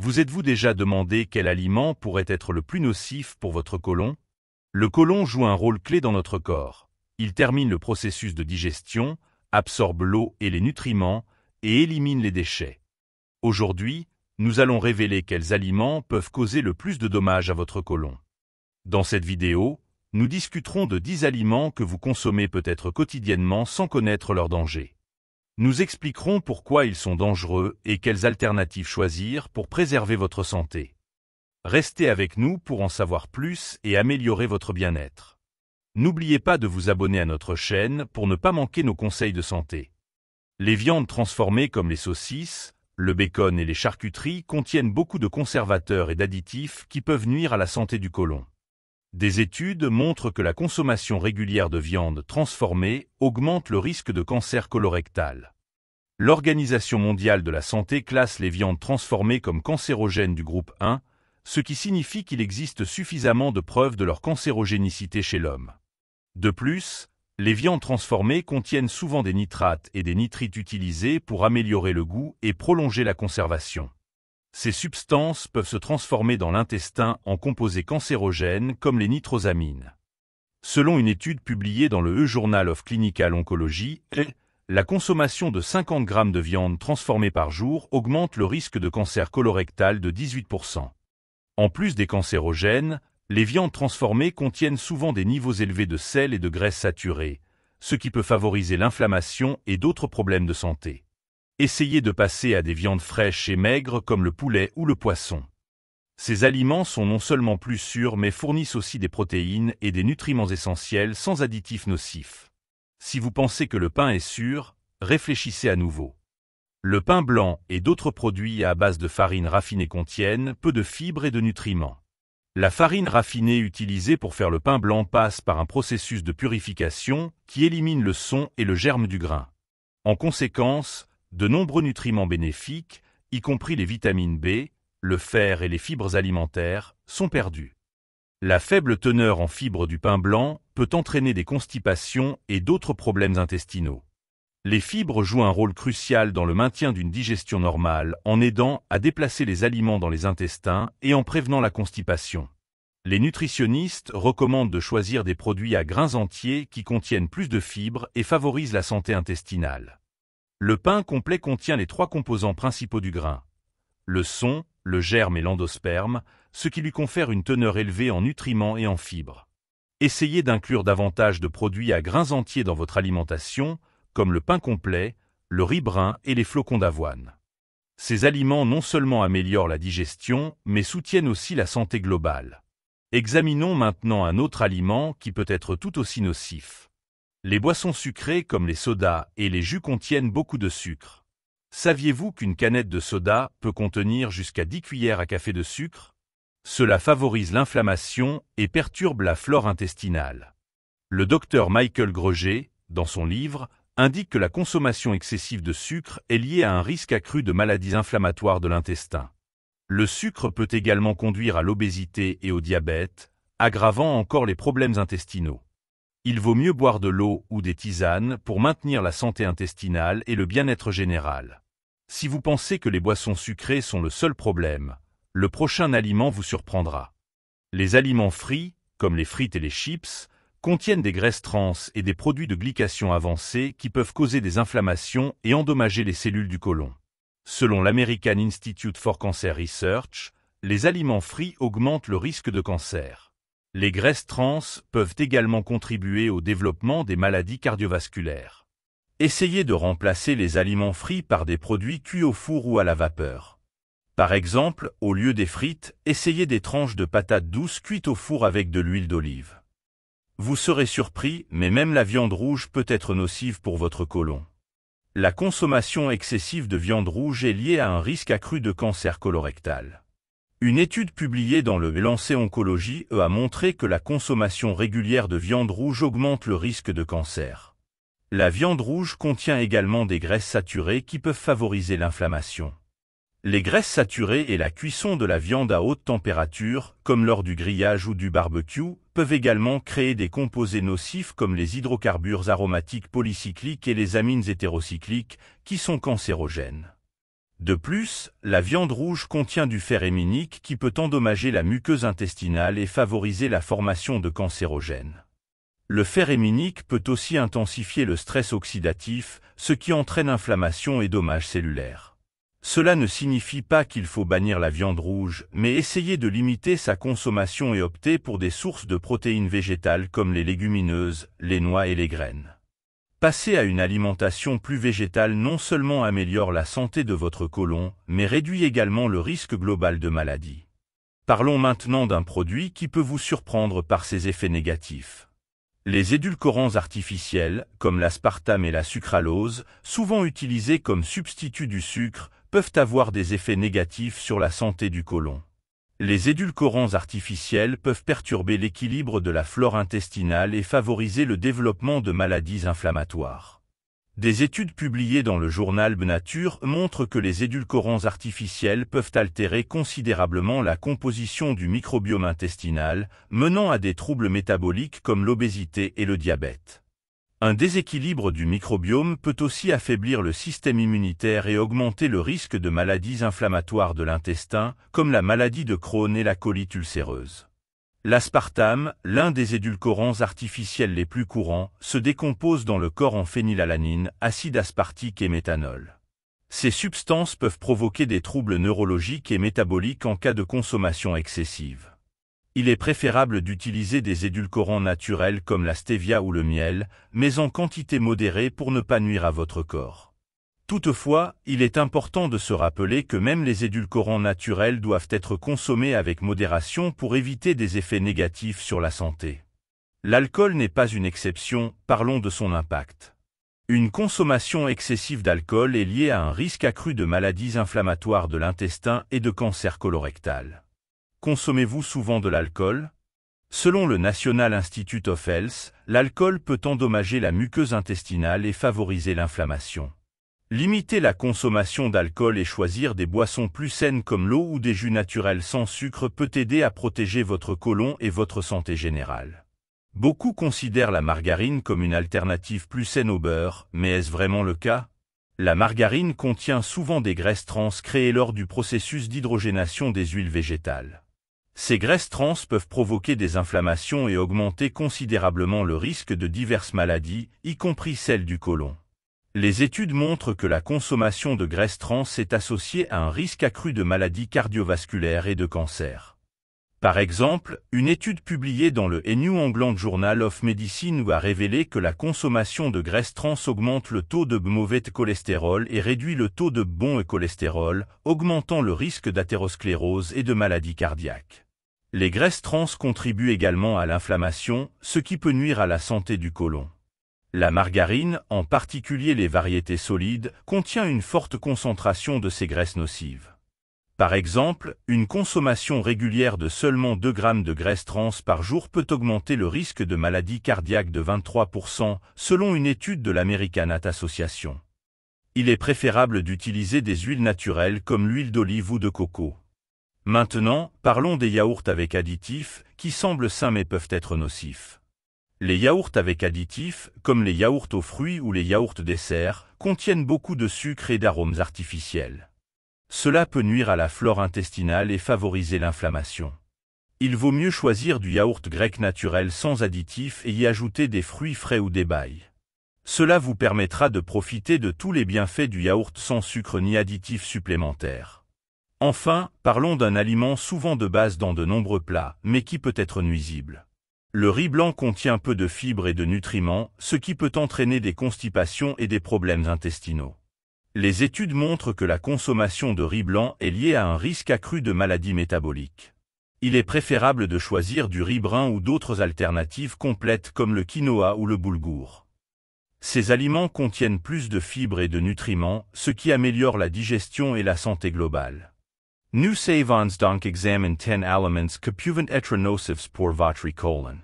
Vous êtes-vous déjà demandé quel aliment pourrait être le plus nocif pour votre côlon? Le côlon joue un rôle clé dans notre corps. Il termine le processus de digestion, absorbe l'eau et les nutriments, et élimine les déchets. Aujourd'hui, nous allons révéler quels aliments peuvent causer le plus de dommages à votre côlon. Dans cette vidéo, nous discuterons de 10 aliments que vous consommez peut-être quotidiennement sans connaître leurs dangers. Nous expliquerons pourquoi ils sont dangereux et quelles alternatives choisir pour préserver votre santé. Restez avec nous pour en savoir plus et améliorer votre bien-être. N'oubliez pas de vous abonner à notre chaîne pour ne pas manquer nos conseils de santé. Les viandes transformées comme les saucisses, le bacon et les charcuteries contiennent beaucoup de conservateurs et d'additifs qui peuvent nuire à la santé du côlon. Des études montrent que la consommation régulière de viande transformée augmente le risque de cancer colorectal. L'Organisation mondiale de la santé classe les viandes transformées comme cancérogènes du groupe 1, ce qui signifie qu'il existe suffisamment de preuves de leur cancérogénicité chez l'homme. De plus, les viandes transformées contiennent souvent des nitrates et des nitrites utilisés pour améliorer le goût et prolonger la conservation. Ces substances peuvent se transformer dans l'intestin en composés cancérogènes comme les nitrosamines. Selon une étude publiée dans le Journal of Clinical Oncology, la consommation de 50 grammes de viande transformée par jour augmente le risque de cancer colorectal de 18%. En plus des cancérogènes, les viandes transformées contiennent souvent des niveaux élevés de sel et de graisses saturées, ce qui peut favoriser l'inflammation et d'autres problèmes de santé. Essayez de passer à des viandes fraîches et maigres comme le poulet ou le poisson. Ces aliments sont non seulement plus sûrs mais fournissent aussi des protéines et des nutriments essentiels sans additifs nocifs. Si vous pensez que le pain est sûr, réfléchissez à nouveau. Le pain blanc et d'autres produits à base de farine raffinée contiennent peu de fibres et de nutriments. La farine raffinée utilisée pour faire le pain blanc passe par un processus de purification qui élimine le son et le germe du grain. En conséquence, de nombreux nutriments bénéfiques, y compris les vitamines B, le fer et les fibres alimentaires, sont perdus. La faible teneur en fibres du pain blanc peut entraîner des constipations et d'autres problèmes intestinaux. Les fibres jouent un rôle crucial dans le maintien d'une digestion normale en aidant à déplacer les aliments dans les intestins et en prévenant la constipation. Les nutritionnistes recommandent de choisir des produits à grains entiers qui contiennent plus de fibres et favorisent la santé intestinale. Le pain complet contient les 3 composants principaux du grain: le son, le germe et l'endosperme, ce qui lui confère une teneur élevée en nutriments et en fibres. Essayez d'inclure davantage de produits à grains entiers dans votre alimentation, comme le pain complet, le riz brun et les flocons d'avoine. Ces aliments non seulement améliorent la digestion, mais soutiennent aussi la santé globale. Examinons maintenant un autre aliment qui peut être tout aussi nocif. Les boissons sucrées comme les sodas et les jus contiennent beaucoup de sucre. Saviez-vous qu'une canette de soda peut contenir jusqu'à 10 cuillères à café de sucre? Cela favorise l'inflammation et perturbe la flore intestinale. Le docteur Michael Greger, dans son livre, indique que la consommation excessive de sucre est liée à un risque accru de maladies inflammatoires de l'intestin. Le sucre peut également conduire à l'obésité et au diabète, aggravant encore les problèmes intestinaux. Il vaut mieux boire de l'eau ou des tisanes pour maintenir la santé intestinale et le bien-être général. Si vous pensez que les boissons sucrées sont le seul problème, le prochain aliment vous surprendra. Les aliments frits, comme les frites et les chips, contiennent des graisses trans et des produits de glycation avancés qui peuvent causer des inflammations et endommager les cellules du côlon. Selon l'American Institute for Cancer Research, les aliments frits augmentent le risque de cancer. Les graisses trans peuvent également contribuer au développement des maladies cardiovasculaires. Essayez de remplacer les aliments frits par des produits cuits au four ou à la vapeur. Par exemple, au lieu des frites, essayez des tranches de patates douces cuites au four avec de l'huile d'olive. Vous serez surpris, mais même la viande rouge peut être nocive pour votre côlon. La consommation excessive de viande rouge est liée à un risque accru de cancer colorectal. Une étude publiée dans le Lancet Oncology a montré que la consommation régulière de viande rouge augmente le risque de cancer. La viande rouge contient également des graisses saturées qui peuvent favoriser l'inflammation. Les graisses saturées et la cuisson de la viande à haute température, comme lors du grillage ou du barbecue, peuvent également créer des composés nocifs comme les hydrocarbures aromatiques polycycliques et les amines hétérocycliques, qui sont cancérogènes. De plus, la viande rouge contient du fer héminique qui peut endommager la muqueuse intestinale et favoriser la formation de cancérogènes. Le fer héminique peut aussi intensifier le stress oxydatif, ce qui entraîne inflammation et dommages cellulaires. Cela ne signifie pas qu'il faut bannir la viande rouge, mais essayer de limiter sa consommation et opter pour des sources de protéines végétales comme les légumineuses, les noix et les graines. Passer à une alimentation plus végétale non seulement améliore la santé de votre côlon, mais réduit également le risque global de maladie. Parlons maintenant d'un produit qui peut vous surprendre par ses effets négatifs. Les édulcorants artificiels, comme l'aspartame et la sucralose, souvent utilisés comme substitut du sucre, peuvent avoir des effets négatifs sur la santé du côlon. Les édulcorants artificiels peuvent perturber l'équilibre de la flore intestinale et favoriser le développement de maladies inflammatoires. Des études publiées dans le journal Nature montrent que les édulcorants artificiels peuvent altérer considérablement la composition du microbiome intestinal, menant à des troubles métaboliques comme l'obésité et le diabète. Un déséquilibre du microbiome peut aussi affaiblir le système immunitaire et augmenter le risque de maladies inflammatoires de l'intestin, comme la maladie de Crohn et la colite ulcéreuse. L'aspartame, l'un des édulcorants artificiels les plus courants, se décompose dans le corps en phénylalanine, acide aspartique et méthanol. Ces substances peuvent provoquer des troubles neurologiques et métaboliques en cas de consommation excessive. Il est préférable d'utiliser des édulcorants naturels comme la stevia ou le miel, mais en quantité modérée pour ne pas nuire à votre corps. Toutefois, il est important de se rappeler que même les édulcorants naturels doivent être consommés avec modération pour éviter des effets négatifs sur la santé. L'alcool n'est pas une exception, parlons de son impact. Une consommation excessive d'alcool est liée à un risque accru de maladies inflammatoires de l'intestin et de cancer colorectal. Consommez-vous souvent de l'alcool? Selon le National Institute of Health, l'alcool peut endommager la muqueuse intestinale et favoriser l'inflammation. Limiter la consommation d'alcool et choisir des boissons plus saines comme l'eau ou des jus naturels sans sucre peut aider à protéger votre côlon et votre santé générale. Beaucoup considèrent la margarine comme une alternative plus saine au beurre, mais est-ce vraiment le cas? La margarine contient souvent des graisses trans créées lors du processus d'hydrogénation des huiles végétales. Ces graisses trans peuvent provoquer des inflammations et augmenter considérablement le risque de diverses maladies, y compris celles du côlon. Les études montrent que la consommation de graisses trans est associée à un risque accru de maladies cardiovasculaires et de cancer. Par exemple, une étude publiée dans le New England Journal of Medicine a révélé que la consommation de graisses trans augmente le taux de mauvais cholestérol et réduit le taux de bon cholestérol, augmentant le risque d'athérosclérose et de maladies cardiaques. Les graisses trans contribuent également à l'inflammation, ce qui peut nuire à la santé du côlon. La margarine, en particulier les variétés solides, contient une forte concentration de ces graisses nocives. Par exemple, une consommation régulière de seulement 2 grammes de graisse trans par jour peut augmenter le risque de maladie cardiaque de 23%, selon une étude de l'American Heart Association. Il est préférable d'utiliser des huiles naturelles comme l'huile d'olive ou de coco. Maintenant, parlons des yaourts avec additifs, qui semblent sains mais peuvent être nocifs. Les yaourts avec additifs, comme les yaourts aux fruits ou les yaourts dessert, contiennent beaucoup de sucre et d'arômes artificiels. Cela peut nuire à la flore intestinale et favoriser l'inflammation. Il vaut mieux choisir du yaourt grec naturel sans additifs et y ajouter des fruits frais ou des bailles. Cela vous permettra de profiter de tous les bienfaits du yaourt sans sucre ni additifs supplémentaires. Enfin, parlons d'un aliment souvent de base dans de nombreux plats, mais qui peut être nuisible. Le riz blanc contient peu de fibres et de nutriments, ce qui peut entraîner des constipations et des problèmes intestinaux. Les études montrent que la consommation de riz blanc est liée à un risque accru de maladies métaboliques. Il est préférable de choisir du riz brun ou d'autres alternatives complètes comme le quinoa ou le boulgour. Ces aliments contiennent plus de fibres et de nutriments, ce qui améliore la digestion et la santé globale. Nous savons donc examiner 10 aliments qui peuvent être nocifs pour votre côlon.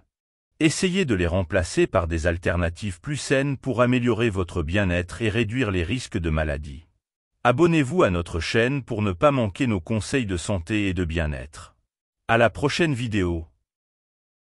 Essayez de les remplacer par des alternatives plus saines pour améliorer votre bien-être et réduire les risques de maladie. Abonnez-vous à notre chaîne pour ne pas manquer nos conseils de santé et de bien-être. À la prochaine vidéo.